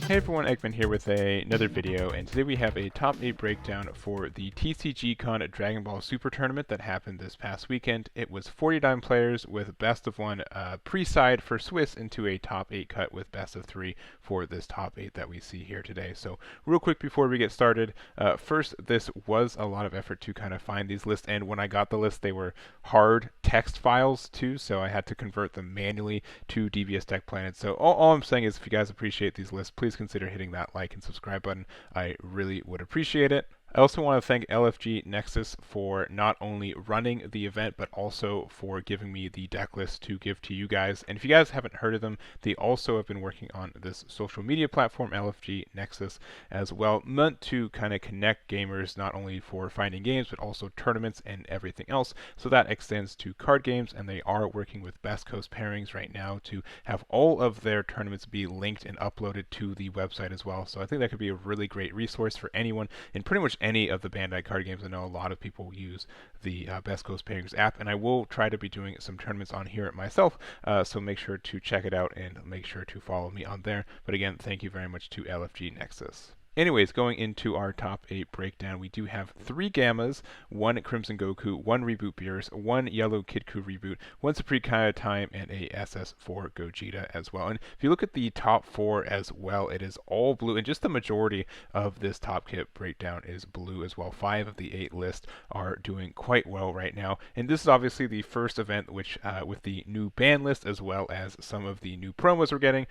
Hey everyone, Eggman here with another video, and today we have a top 8 breakdown for the TCG Con Dragon Ball Super Tournament that happened this past weekend. It was 49 players with best of 1 pre-side for Swiss into a top 8 cut with best of 3 for this top 8 that we see here today. So real quick before we get started, first, this was a lot of effort to kind of find these lists, and when I got the list they were hard text files too, so I had to convert them manually to DBS Deck Planet. So all I'm saying is if you guys appreciate these lists, please consider hitting that like and subscribe button. I really would appreciate it. I also want to thank LFG Nexus for not only running the event, but also for giving me the deck list to give to you guys. And if you guys haven't heard of them, they also have been working on this social media platform, LFG Nexus, as well, meant to kind of connect gamers not only for finding games, but also tournaments and everything else. So that extends to card games, and they are working with Best Coast pairings right now to have all of their tournaments be linked and uploaded to the website as well. So I think that could be a really great resource for anyone in pretty much any of the Bandai card games. I know a lot of people use the Best Coast Pairings app, and I will try to be doing some tournaments on here myself, so make sure to check it out and make sure to follow me on there. But again, thank you very much to LFG Nexus. Anyways, going into our top 8 breakdown, we do have 3 Gammas, 1 Crimson Goku, 1 Reboot Beerus, 1 Yellow Kidku Reboot, 1 Supreme Kaya Time, and a SS4 Gogeta as well. And if you look at the top 4 as well, it is all blue, and just the majority of this top kit breakdown is blue as well. 5 of the 8 lists are doing quite well right now. And this is obviously the first event which, with the new ban list, as well as some of the new promos we're getting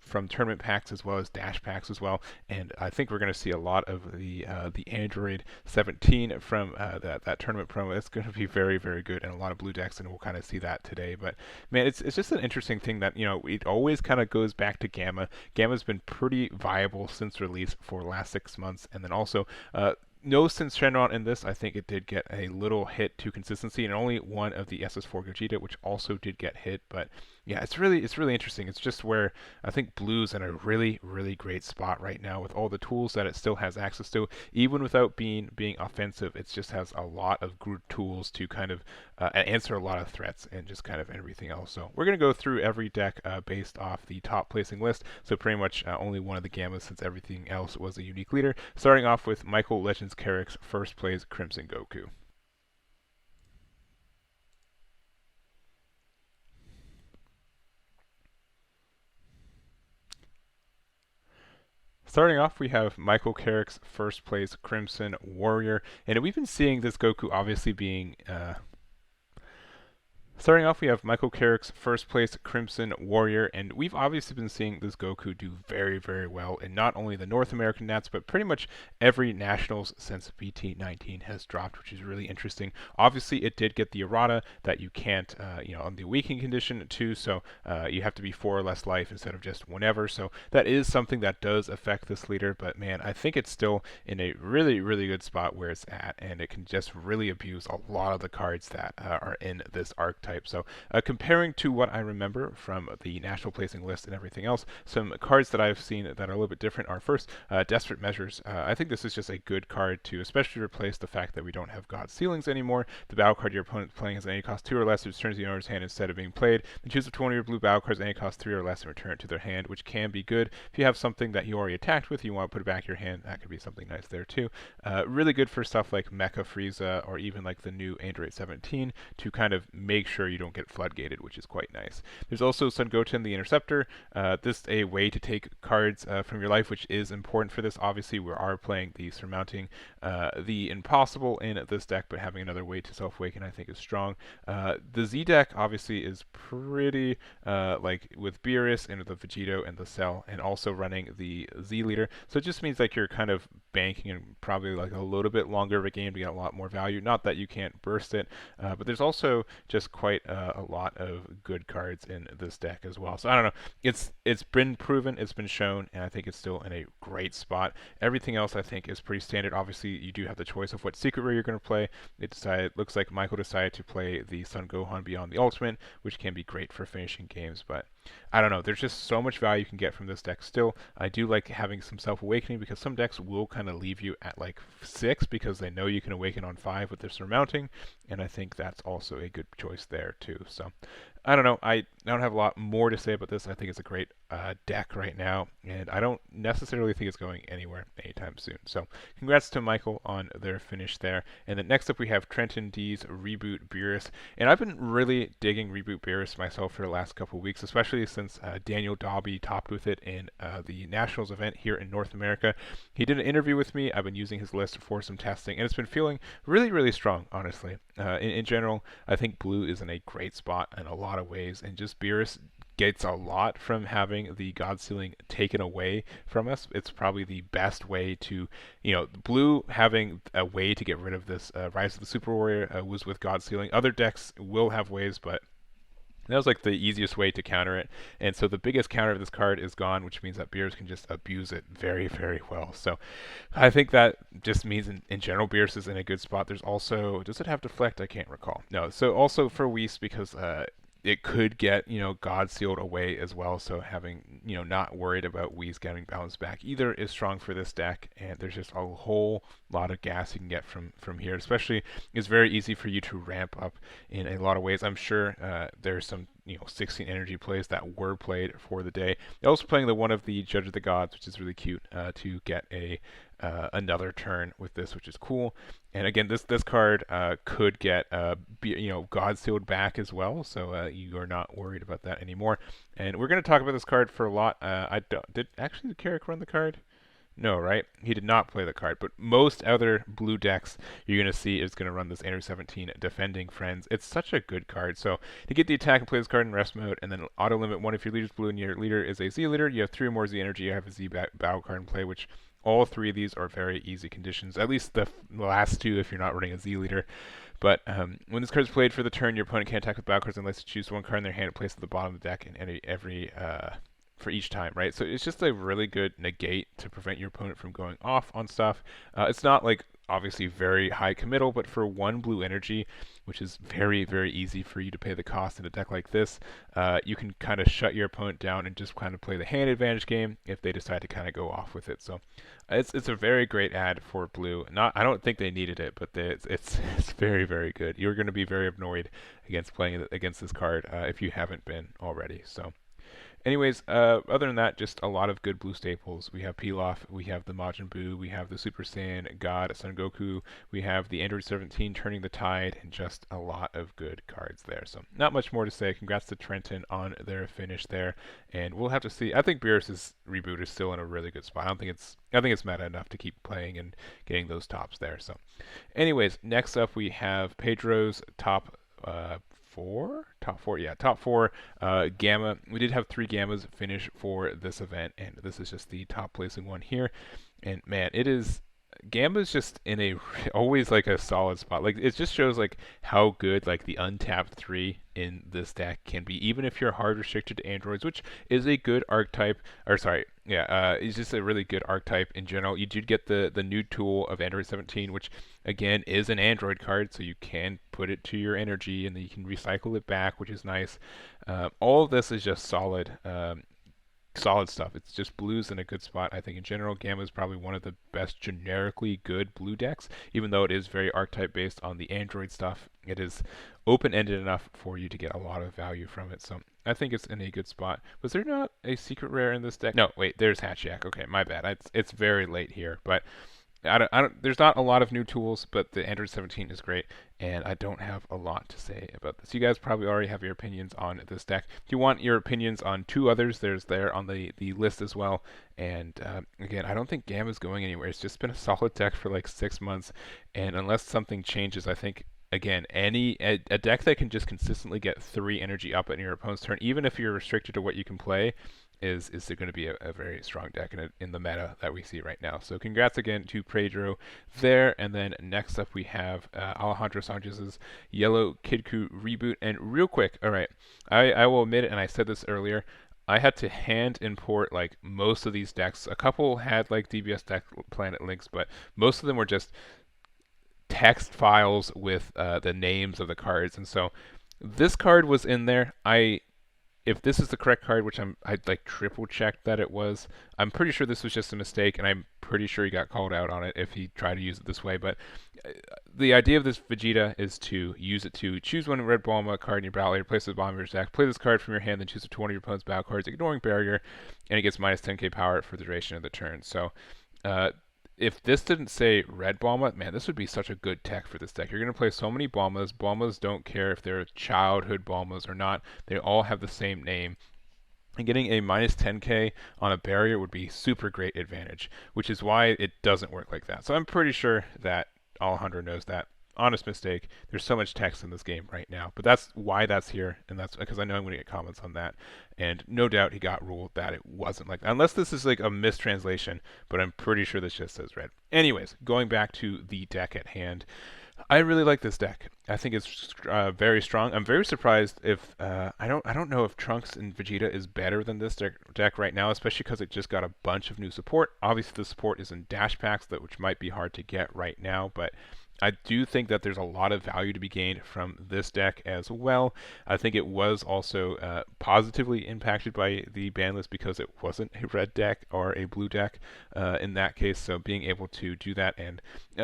from tournament packs as well as dash packs as well. And I think we're going to see a lot of the Aandroidd 17 from that tournament promo. It's going to be very, very good, and a lot of blue decks, and we'll kind of see that today. But man, it's just an interesting thing that, you know, it always kind of goes back to Gamma. Gamma's been pretty viable since release for the last 6 months, and then also no since Shenron in this, I think it did get a little hit to consistency, and only one of the SS4 Gogeta, which also did get hit. But yeah, it's really interesting. It's just where I think Blue's in a really, really great spot right now with all the tools that it still has access to, even without being offensive. It just has a lot of good tools to kind of answer a lot of threats and just kind of everything else. So we're going to go through every deck based off the top placing list. So pretty much only one of the Gammas, since everything else was a unique leader. Starting off with Michael Legends Kerrick's first plays Crimson Goku. Starting off, we have Michael Kerrick's first place Crimson Warrior, and we've been seeing this Goku obviously being Starting off, we have Michael Kerrick's first place Crimson Warrior, and we've obviously been seeing this Goku do very, very well in not only the North American Nats, but pretty much every Nationals since BT19 has dropped, which is really interesting. Obviously, it did get the errata that you can't, on the awakening condition too, so you have to be 4 or less life instead of just whenever, so that is something that does affect this leader, but man, I think it's still in a really, really good spot where it's at, and it can just really abuse a lot of the cards that are in this archetype. So comparing to what I remember from the national placing list and everything else, some cards that I've seen that are a little bit different are first, Desperate Measures. I think this is just a good card to especially replace the fact that we don't have God Ceilings anymore. The battle card your opponent playing has any cost 2 or less, it returns the owner's hand instead of being played. Then choose up to one of your blue battle cards any cost 3 or less and return it to their hand, which can be good. If you have something that you already attacked with, you want to put it back in your hand, that could be something nice there too. Really good for stuff like Mecha Frieza or even like the new Aandroidd 17 to kind of make sure you don't get floodgated, which is quite nice. There's also Sun Goten the Interceptor. This is a way to take cards from your life, which is important for this. Obviously, we are playing the Surmounting the Impossible in this deck, but having another way to self-awaken I think is strong. The Z deck obviously is pretty like with Beerus and the Vegito and the Cell, and also running the Z leader. So it just means like you're kind of banking and probably like a little bit longer of a game to get a lot more value. Not that you can't burst it, but there's also just quite a lot of good cards in this deck as well. So I don't know. It's been proven, it's been shown, and I think it's still in a great spot. Everything else I think is pretty standard. Obviously, you do have the choice of what secret rare you're going to play. It looks like Michael decided to play the Sun Gohan Beyond the Ultimate, which can be great for finishing games, but I don't know. There's just so much value you can get from this deck still. I do like having some self-awakening because some decks will kind of leave you at like 6 because they know you can awaken on 5 with their surmounting, and I think that's also a good choice there too. So I don't know. I don't have a lot more to say about this. I think it's a great deck right now, and I don't necessarily think it's going anywhere anytime soon. So, congrats to Michael on their finish there. And then next up we have Trenton, Dees, Reboot, Beerus, and I've been really digging Reboot Beerus myself for the last couple of weeks, especially since Daniel Dobby topped with it in the Nationals event here in North America. He did an interview with me. I've been using his list for some testing, and it's been feeling really, really strong, honestly. In general, I think blue is in a great spot in a lot of ways, and just Beerus gets a lot from having the God Sealing taken away from us. It's probably the best way to, blue having a way to get rid of this Rise of the Super Warrior was with God Sealing. Other decks will have ways, but that was like the easiest way to counter it. And so the biggest counter of this card is gone, which means that Beerus can just abuse it very, very well. So I think that just means in general Beerus is in a good spot. There's also, does it have deflect? I can't recall. No, so also for Whis, because it could get, God sealed away as well. So having, not worried about Whis getting bounced back either is strong for this deck. And there's just a whole lot of gas you can get from here. Especially, it's very easy for you to ramp up in a lot of ways. I'm sure there's some 16 energy plays that were played for the day. Also playing the one of the Judge of the Gods, which is really cute to get a another turn with this, which is cool. And again, this card could get God sealed back as well, so you are not worried about that anymore. And we're going to talk about this card for a lot. Did actually the Kerrick run the card? No, right? He did not play the card, but most other blue decks you're going to see is going to run this Aandroidd 17 Defending Friends. It's such a good card. So to get the attack and play this card in rest mode, and then auto limit one if your leader's blue and your leader is a Z leader, you have 3 or more Z energy, you have a Z battle card in play, which all 3 of these are very easy conditions, at least the last 2 if you're not running a Z leader. But when this card is played for the turn, your opponent can't attack with battle cards unless you choose one card in their hand and place at the bottom of the deck in every for each time, right? So it's just a really good negate to prevent your opponent from going off on stuff. It's not like obviously very high committal, but for 1 blue energy, which is very, very easy for you to pay the cost in a deck like this, you can kind of shut your opponent down and just kind of play the hand advantage game if they decide to kind of go off with it. So it's a very great ad for blue. I don't think they needed it, but it's very, very good. You're going to be very annoyed against playing against this card if you haven't been already. So. Anyways, other than that, just a lot of good blue staples. We have Pilaf, we have the Majin Buu, we have the Super Saiyan God Son Goku, we have the Aandroidd 17 Turning the Tide, and just a lot of good cards there. So not much more to say. Congrats to Trenton on their finish there, and we'll have to see. I think Beerus' Reboot is still in a really good spot. I think it's meta enough to keep playing and getting those tops there. So, anyways, next up we have Pedro's top 4 gamma. We did have 3 gammas finish for this event, and this is just the top placing one here. And man, gamma's just in a always like a solid spot. Like it just shows like how good like the untapped 3 in this deck can be, even if you're hard restricted to androids, which is a good archetype. It's just a really good archetype in general. You did get the new tool of Aandroidd 17, which again is an android card, so you can put it to your energy and then you can recycle it back, which is nice. All of this is just solid stuff. It's just blues in a good spot. I think in general, Gamma is probably one of the best generically good blue decks, even though it is very archetype based on the Android stuff. It is open-ended enough for you to get a lot of value from it. So I think it's in a good spot. Was there not a secret rare in this deck? No, wait, there's Hatchiak. Okay, my bad. It's very late here, but there's not a lot of new tools, but the Aandroidd 17 is great, and I don't have a lot to say about this. You guys probably already have your opinions on this deck. If you want your opinions on 2 others, there's there on the list as well. And again, I don't think Gamma's going anywhere. It's just been a solid deck for like 6 months, and unless something changes, I think again, a deck that can just consistently get 3 energy up in your opponent's turn, even if you're restricted to what you can play, is going to be a very strong deck in the meta that we see right now. So congrats again to Pedro there. And then next up we have Alejandro Sanchez's Yellow Kidku Reboot. And real quick, all right, I will admit it, and I said this earlier, I had to hand import like most of these decks. A couple had like DBS deck planet links, but most of them were just text files with the names of the cards. And so this card was in there. if this is the correct card, which I'd like triple checked that it was, I'm pretty sure this was just a mistake, and I'm pretty sure he got called out on it if he tried to use it this way. But the idea of this Vegeta is to use it to choose one red Bulma card in your battle later, place the bomb in your deck, play this card from your hand, then choose one of your opponent's battle cards, ignoring barrier, and it gets minus 10k power for the duration of the turn. So if this didn't say red Bulma, man, this would be such a good tech for this deck. You're going to play so many Bulmas. Bulmas don't care if they're childhood Bulmas or not. They all have the same name. And getting a minus 10k on a barrier would be super great advantage, which is why it doesn't work like that. So I'm pretty sure that Alejandro knows that. Honest mistake. There's so much text in this game right now, but that's why that's here, and that's because I know I'm going to get comments on that. And no doubt he got ruled that it wasn't like that, unless this is like a mistranslation, but I'm pretty sure this just says red. Anyways, going back to the deck at hand, I really like this deck. I think it's very strong. I'm very surprised if I don't know if Trunks and Vegeta is better than this deck right now, especially because it just got a bunch of new support. Obviously, the support is in dash packs, which might be hard to get right now, but I do think that there's a lot of value to be gained from this deck as well. I think it was also positively impacted by the ban list because it wasn't a red deck or a blue deck in that case. So being able to do that, and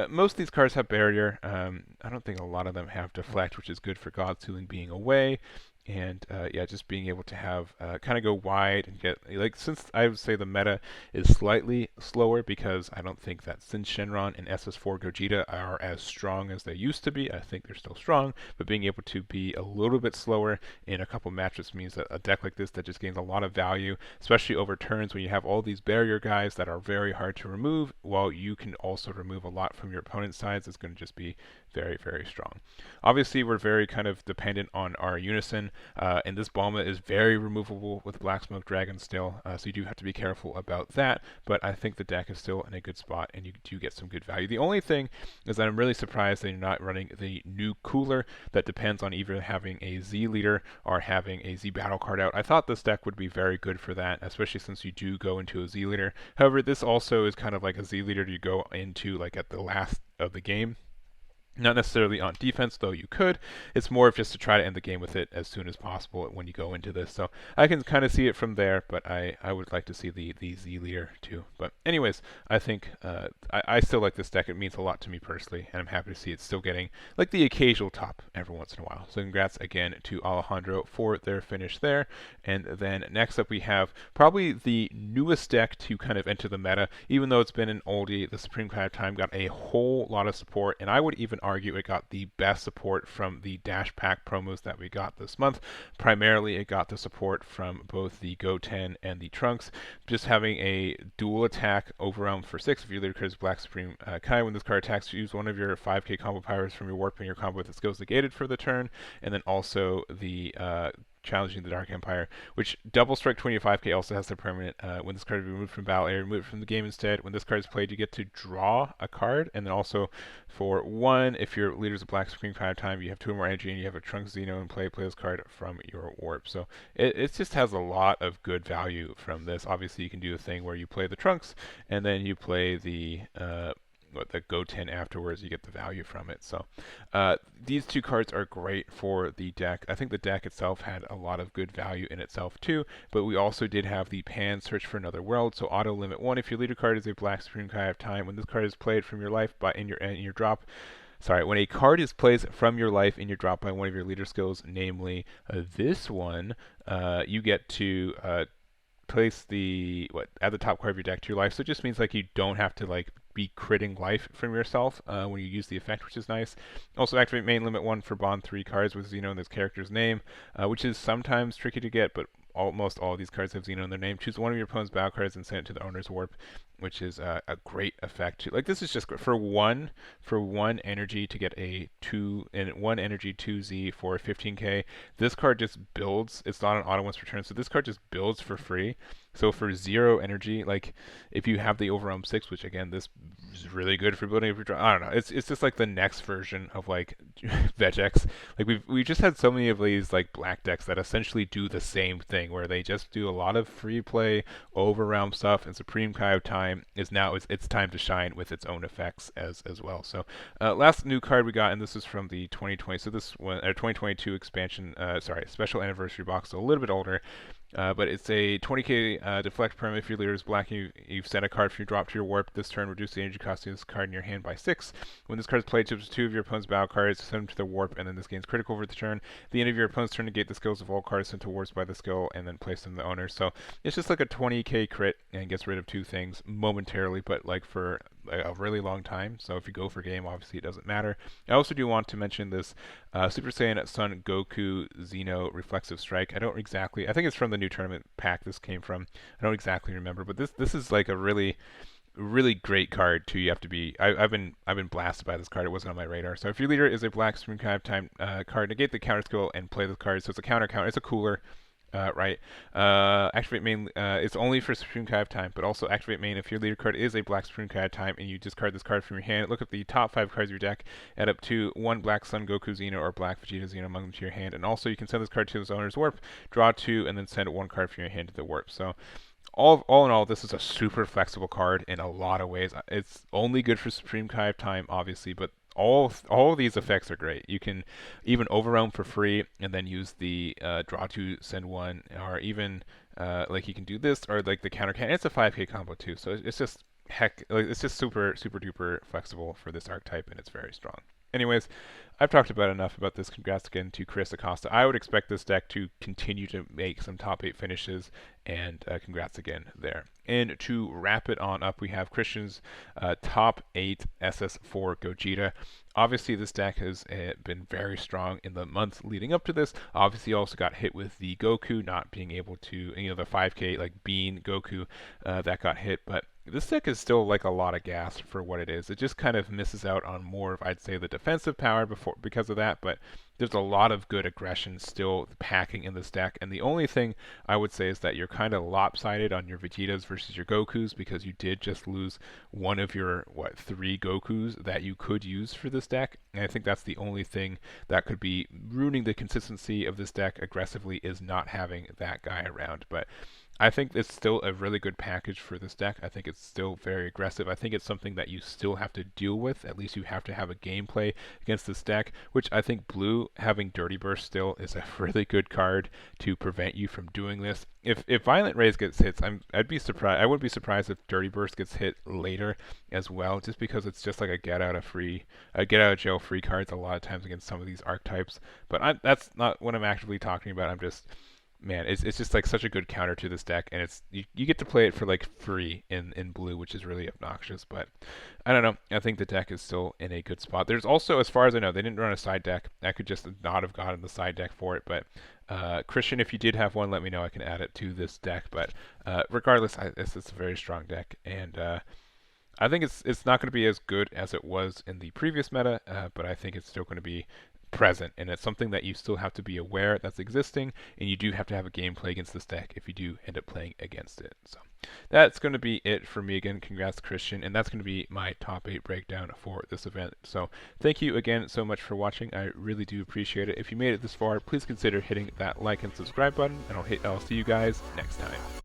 most of these cards have barrier. I don't think a lot of them have deflect, which is good for God Sealing being away. And yeah, just being able to have kind of go wide and get, like, since I would say the meta is slightly slower because I don't think that Sin Shenron and SS4 Gogeta are as strong as they used to be. I think they're still strong, but being able to be a little bit slower in a couple matchups means that a deck like this that just gains a lot of value, especially over turns when you have all these barrier guys that are very hard to remove, while you can also remove a lot from your opponent's sides, is going to just be very, very strong. Obviously, we're very kind of dependent on our Unison, and this Bulma is very removable with Black Smoke Dragon still, so you do have to be careful about that, but I think the deck is still in a good spot, and you do get some good value. The only thing is that I'm really surprised that you're not running the new cooler that depends on either having a Z leader or having a Z battle card out. I thought this deck would be very good for that, especially since you do go into a Z leader. However, this also is kind of like a Z leader you go into like at the last of the game. Not necessarily on defense, though you could. It's more of just to try to end the game with it as soon as possible when you go into this. So I can kind of see it from there, but I would like to see the Z leader too. But anyways, I think I still like this deck. It means a lot to me personally, and I'm happy to see it's still getting like the occasional top every once in a while. So congrats again to Alejandro for their finish there. And then next up we have probably the newest deck to kind of enter the meta, even though it's been an oldie. The Supreme Kai of Time got a whole lot of support, and I would even argue it got the best support from the Dash Pack promos that we got this month. Primarily, it got the support from both the Goten and the Trunks. Just having a dual attack overwhelm for 6 if your leader cards Black Supreme Kai. When this card attacks, use one of your 5k combo powers from your warp in your combo with its skills negated for the turn, and then also the challenging the Dark Empire, which double strike 25k also has the permanent. When this card is removed from battle area, remove it from the game instead. When this card is played, you get to draw a card, and then also for 1, if your leader's a Black Supreme Kai of Time, you have 2 or more energy, and you have a Trunks Xeno in play this card from your warp. So it just has a lot of good value from this. Obviously, you can do a thing where you play the Trunks, and then you play the Goten afterwards, you get the value from it. So these 2 cards are great for the deck. I think the deck itself had a lot of good value in itself too, but we also did have the Pan Search for Another World. So auto limit 1, if your leader card is a Black Supreme Kai of Time, when this card is played from your life in your drop, when a card is placed from your life in your drop by one of your leader skills, namely this one, you get to place add the top card of your deck to your life. So it just means like you don't have to like be critting life from yourself when you use the effect, which is nice. Also activate main limit 1 for bond 3 cards with Xeno in this character's name, which is sometimes tricky to get, but almost all of these cards have Xeno in their name. Choose one of your opponent's battle cards and send it to the owner's warp, which is a great effect too. Like this is just for one energy to get a 2 and 1 energy 2Z for 15k. This card just builds. It's not an auto once per turn, so this card just builds for free. So for 0 energy, like if you have the Overwhelm 6, which again this is really good for building up your I don't know. It's just like the next version of like Vegex. Like we just had so many of these like black decks that essentially do the same thing, where they just do a lot of free play Overwhelm stuff, and Supreme Kai of Time is now it's time to shine with its own effects as well. So last new card we got, and this is from the 2020, so this one 2022 expansion, sorry, special anniversary box, so a little bit older. But it's a 20k deflect perm. If your leader is black and you've sent a card from your drop to your warp this turn, reduce the energy cost of this card in your hand by 6. When this card is played, chips 2 of your opponent's battle cards, send them to the warp, and then this gains critical for the turn. At the end of your opponent's turn, negate the skills of all cards sent to warps by the skill, and then place them in the owner. So it's just like a 20k crit and gets rid of 2 things momentarily, but like for a really long time. So if you go for game, obviously it doesn't matter. I also do want to mention this Super Saiyan Sun Goku Xeno Reflexive Strike. I think it's from the new tournament pack this came from. I don't exactly remember, but this is like a really great card too. You have to be. I've been blasted by this card. It wasn't on my radar. So if your leader is a black Supreme Kai of Time card, negate the counter skill and play this card. So it's a counter. It's a cooler. Right. Activate main. It's only for Supreme Kai of Time, but also activate main if your leader card is a black Supreme Kai of Time and you discard this card from your hand. Look at the top 5 cards of your deck. Add up to 1 black Sun Goku Xeno or black Vegeta Xeno among them to your hand, and also you can send this card to its owner's warp. Draw 2, and then send 1 card from your hand to the warp. So. All in all, this is a super flexible card in a lot of ways. It's only good for Supreme Kai of Time, obviously, but all of these effects are great. You can even overwhelm for free and then use the draw 2, send 1, or even like you can do this or like the counter can. It's a 5k combo too, so it's just it's just super duper flexible for this archetype, and it's very strong. Anyways, I've talked about enough about this. Congrats again to Chris Acosta. I would expect this deck to continue to make some top 8 finishes, and congrats again there. And to wrap it on up, we have Christian's top 8 SS4 Gogeta. Obviously, this deck has been very strong in the months leading up to this. Obviously, also got hit with the Goku not being able to, the 5k like Bean Goku that got hit, but this deck is still like a lot of gas for what it is. It just kind of misses out on more of, I'd say, the defensive power because of that, but there's a lot of good aggression still packing in this deck, and the only thing I would say is that you're kind of lopsided on your Vegetas versus your Gokus, because you did just lose one of your, 3 Gokus that you could use for this deck, and I think that's the only thing that could be ruining the consistency of this deck aggressively, is not having that guy around. But I think it's still a really good package for this deck. I think it's still very aggressive. I think it's something that you still have to deal with. At least you have to have a gameplay against this deck, which I think blue having Dirty Burst still is a really good card to prevent you from doing this. If Violent Rays gets hits, I'd be surprised. I wouldn't be surprised if Dirty Burst gets hit later as well, just because it's just like a get out of jail free cards a lot of times against some of these archetypes. But that's not what I'm actively talking about. I'm just, man, it's just like such a good counter to this deck, and it's you get to play it for like free in blue, which is really obnoxious. But I don't know. I think the deck is still in a good spot. There's also, as far as I know, they didn't run a side deck. I could just not have gotten the side deck for it. But Christian, if you did have one, let me know. I can add it to this deck. But regardless, it's a very strong deck, and I think it's not going to be as good as it was in the previous meta, but I think it's still going to be present, and it's something that you still have to be aware that's existing, and you do have to have a gameplay against this deck if you do end up playing against it. So that's going to be it for me. Again, congrats Christian, and that's going to be my top 8 breakdown for this event. So thank you again so much for watching. I really do appreciate it. If you made it this far, please consider hitting that like and subscribe button, and I'll see you guys next time.